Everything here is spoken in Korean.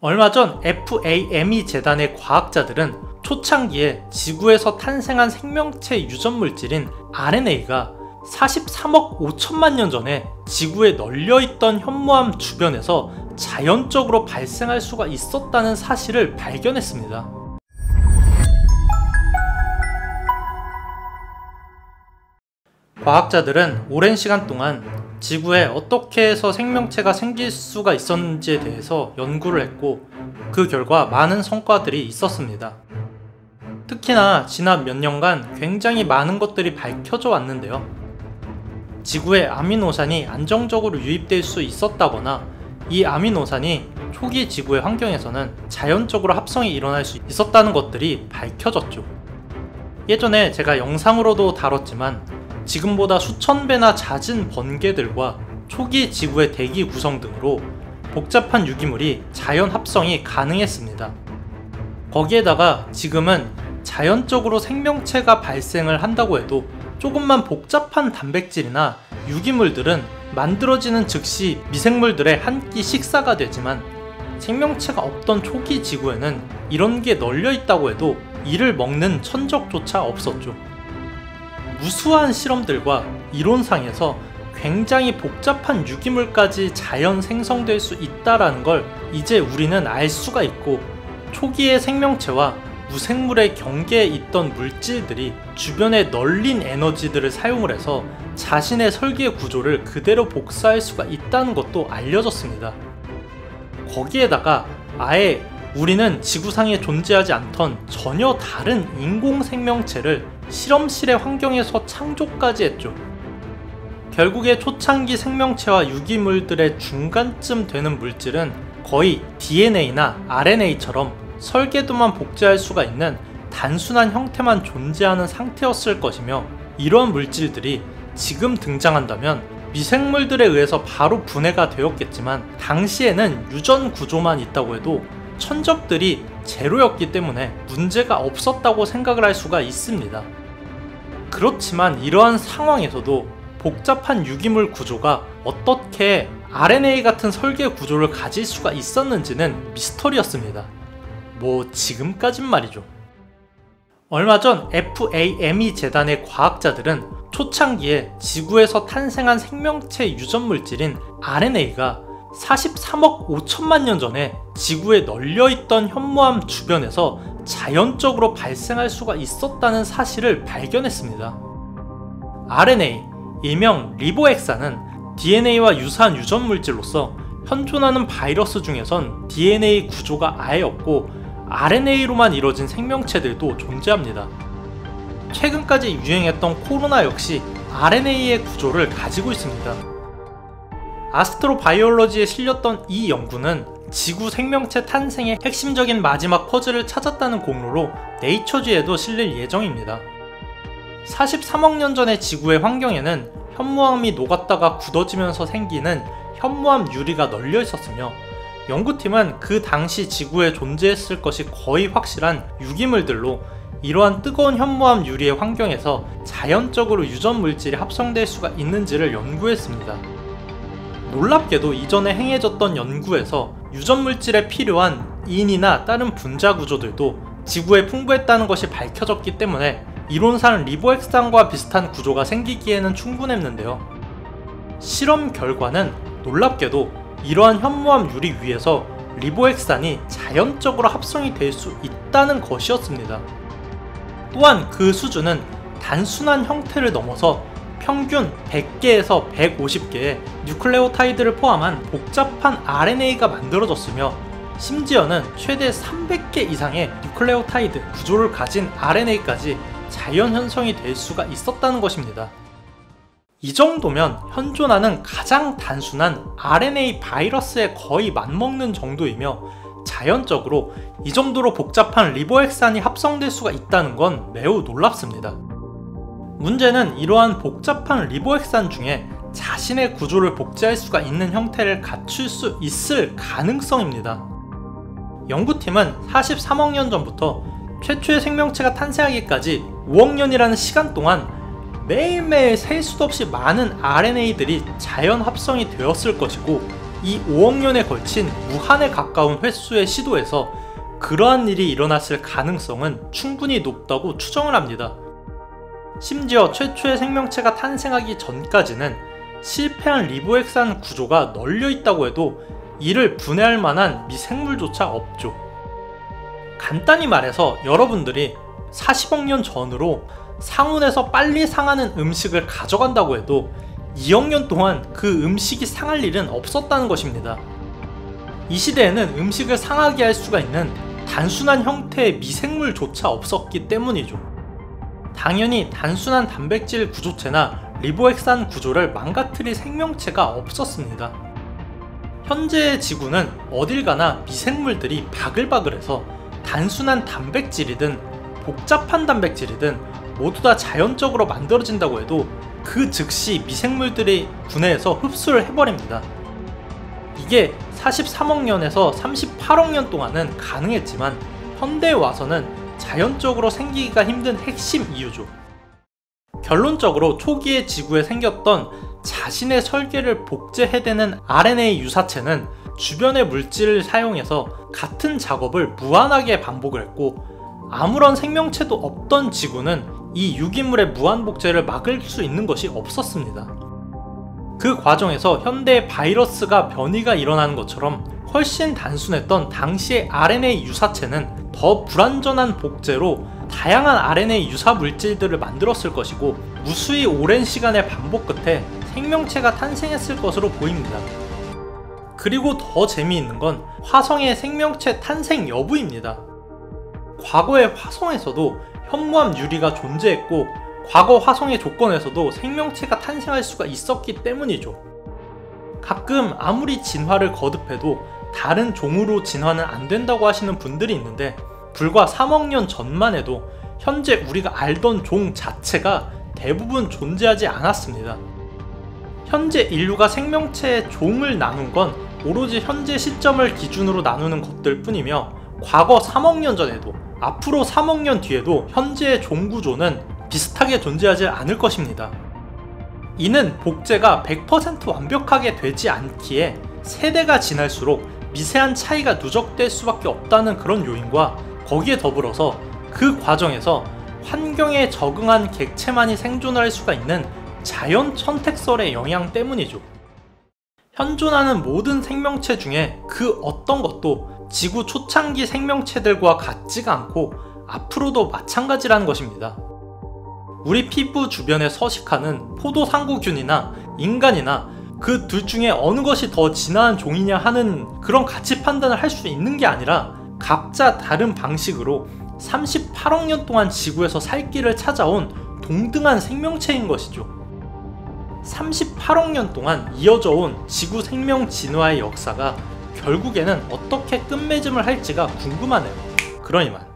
얼마 전 FAME 재단의 과학자들은 초창기에 지구에서 탄생한 생명체 유전 물질인 RNA가 43억 5천만 년 전에 지구에 널려있던 현무암 주변에서 자연적으로 발생할 수가 있었다는 사실을 발견했습니다. 과학자들은 오랜 시간 동안 지구에 어떻게 해서 생명체가 생길 수가 있었는지에 대해서 연구를 했고, 그 결과 많은 성과들이 있었습니다. 특히나 지난 몇 년간 굉장히 많은 것들이 밝혀져 왔는데요. 지구에 아미노산이 안정적으로 유입될 수 있었다거나 이 아미노산이 초기 지구의 환경에서는 자연적으로 합성이 일어날 수 있었다는 것들이 밝혀졌죠. 예전에 제가 영상으로도 다뤘지만 지금보다 수천 배나 잦은 번개들과 초기 지구의 대기 구성 등으로 복잡한 유기물이 자연 합성이 가능했습니다. 거기에다가 지금은 자연적으로 생명체가 발생을 한다고 해도 조금만 복잡한 단백질이나 유기물들은 만들어지는 즉시 미생물들의 한 끼 식사가 되지만, 생명체가 없던 초기 지구에는 이런 게 널려 있다고 해도 이를 먹는 천적조차 없었죠. 무수한 실험들과 이론상에서 굉장히 복잡한 유기물까지 자연 생성될 수 있다라는 걸 이제 우리는 알 수가 있고, 초기의 생명체와 무생물의 경계에 있던 물질들이 주변에 널린 에너지들을 사용을 해서 자신의 설계 구조를 그대로 복사할 수가 있다는 것도 알려졌습니다. 거기에다가 아예 우리는 지구상에 존재하지 않던 전혀 다른 인공 생명체를 실험실의 환경에서 창조까지 했죠. 결국에 초창기 생명체와 유기물들의 중간쯤 되는 물질은 거의 DNA나 RNA처럼 설계도만 복제할 수가 있는 단순한 형태만 존재하는 상태였을 것이며, 이러한 물질들이 지금 등장한다면 미생물들에 의해서 바로 분해가 되었겠지만, 당시에는 유전 구조만 있다고 해도 천적들이 제로였기 때문에 문제가 없었다고 생각을 할 수가 있습니다. 그렇지만 이러한 상황에서도 복잡한 유기물 구조가 어떻게 RNA 같은 설계 구조를 가질 수가 있었는지는 미스터리였습니다. 뭐 지금까진 말이죠. 얼마 전 FAME 재단의 과학자들은 초창기에 지구에서 탄생한 생명체 유전 물질인 RNA가 43억 5천만 년 전에 지구에 널려있던 현무암 주변에서 자연적으로 발생할 수가 있었다는 사실을 발견했습니다. RNA, 일명 리보엑산은 DNA와 유사한 유전 물질로서 현존하는 바이러스 중에선 DNA 구조가 아예 없고 RNA로만 이루어진 생명체들도 존재합니다. 최근까지 유행했던 코로나 역시 RNA의 구조를 가지고 있습니다. 아스트로바이올러지에 실렸던 이 연구는 지구 생명체 탄생의 핵심적인 마지막 퍼즐을 찾았다는 공로로 네이처지에도 실릴 예정입니다. 43억 년 전의 지구의 환경에는 현무암이 녹았다가 굳어지면서 생기는 현무암 유리가 널려 있었으며, 연구팀은 그 당시 지구에 존재했을 것이 거의 확실한 유기물들로 이러한 뜨거운 현무암 유리의 환경에서 자연적으로 유전 물질이 합성될 수가 있는지를 연구했습니다. 놀랍게도 이전에 행해졌던 연구에서 유전 물질에 필요한 인이나 다른 분자 구조들도 지구에 풍부했다는 것이 밝혀졌기 때문에 이론상 리보엑산과 비슷한 구조가 생기기에는 충분했는데요. 실험 결과는 놀랍게도 이러한 현무암 유리 위에서 리보엑산이 자연적으로 합성이 될 수 있다는 것이었습니다. 또한 그 수준은 단순한 형태를 넘어서 평균 100개에서 150개의 뉴클레오타이드를 포함한 복잡한 RNA가 만들어졌으며, 심지어는 최대 300개 이상의 뉴클레오타이드 구조를 가진 RNA까지 자연 현성이 될 수가 있었다는 것입니다. 이 정도면 현존하는 가장 단순한 RNA 바이러스에 거의 맞먹는 정도이며, 자연적으로 이 정도로 복잡한 리보엑산이 합성될 수가 있다는 건 매우 놀랍습니다. 문제는 이러한 복잡한 리보엑산 중에 자신의 구조를 복제할 수가 있는 형태를 갖출 수 있을 가능성입니다. 연구팀은 43억 년 전부터 최초의 생명체가 탄생하기까지 5억 년이라는 시간 동안 매일매일 셀 수도 없이 많은 RNA들이 자연 합성이 되었을 것이고, 이 5억 년에 걸친 무한에 가까운 횟수의 시도에서 그러한 일이 일어났을 가능성은 충분히 높다고 추정을 합니다. 심지어 최초의 생명체가 탄생하기 전까지는 실패한 리보핵산 구조가 널려 있다고 해도 이를 분해할 만한 미생물조차 없죠. 간단히 말해서 여러분들이 40억 년 전으로 상온에서 빨리 상하는 음식을 가져간다고 해도 2억 년 동안 그 음식이 상할 일은 없었다는 것입니다. 이 시대에는 음식을 상하게 할 수가 있는 단순한 형태의 미생물조차 없었기 때문이죠. 당연히 단순한 단백질 구조체나 리보핵산 구조를 망가뜨릴 생명체가 없었습니다. 현재의 지구는 어딜 가나 미생물들이 바글바글해서 단순한 단백질이든 복잡한 단백질이든 모두 다 자연적으로 만들어진다고 해도 그 즉시 미생물들이 분해해서 흡수를 해버립니다. 이게 43억 년에서 38억 년 동안은 가능했지만 현대에 와서는 자연적으로 생기기가 힘든 핵심 이유죠. 결론적으로 초기의 지구에 생겼던 자신의 설계를 복제해대는 RNA 유사체는 주변의 물질을 사용해서 같은 작업을 무한하게 반복을 했고, 아무런 생명체도 없던 지구는 이 유기물의 무한복제를 막을 수 있는 것이 없었습니다. 그 과정에서 현대의 바이러스가 변이가 일어나는 것처럼 훨씬 단순했던 당시의 RNA 유사체는 더 불완전한 복제로 다양한 RNA 유사 물질들을 만들었을 것이고, 무수히 오랜 시간의 반복 끝에 생명체가 탄생했을 것으로 보입니다. 그리고 더 재미있는 건 화성의 생명체 탄생 여부입니다. 과거의 화성에서도 현무암 유리가 존재했고, 과거 화성의 조건에서도 생명체가 탄생할 수가 있었기 때문이죠. 가끔 아무리 진화를 거듭해도 다른 종으로 진화는 안 된다고 하시는 분들이 있는데, 불과 3억 년 전만 해도 현재 우리가 알던 종 자체가 대부분 존재하지 않았습니다. 현재 인류가 생명체의 종을 나눈 건 오로지 현재 시점을 기준으로 나누는 것들 뿐이며, 과거 3억 년 전에도 앞으로 3억 년 뒤에도 현재의 종 구조는 비슷하게 존재하지 않을 것입니다. 이는 복제가 100% 완벽하게 되지 않기에 세대가 지날수록 미세한 차이가 누적될 수밖에 없다는 그런 요인과, 거기에 더불어서 그 과정에서 환경에 적응한 객체만이 생존할 수가 있는 자연 선택설의 영향 때문이죠. 현존하는 모든 생명체 중에 그 어떤 것도 지구 초창기 생명체들과 같지가 않고 앞으로도 마찬가지라는 것입니다. 우리 피부 주변에 서식하는 포도상구균이나 인간이나 그 둘 중에 어느 것이 더 진화한 종이냐 하는 그런 가치 판단을 할 수 있는 게 아니라, 각자 다른 방식으로 38억 년 동안 지구에서 살 길을 찾아온 동등한 생명체인 것이죠. 38억 년 동안 이어져 온 지구 생명 진화의 역사가 결국에는 어떻게 끝맺음을 할지가 궁금하네요. 그러니만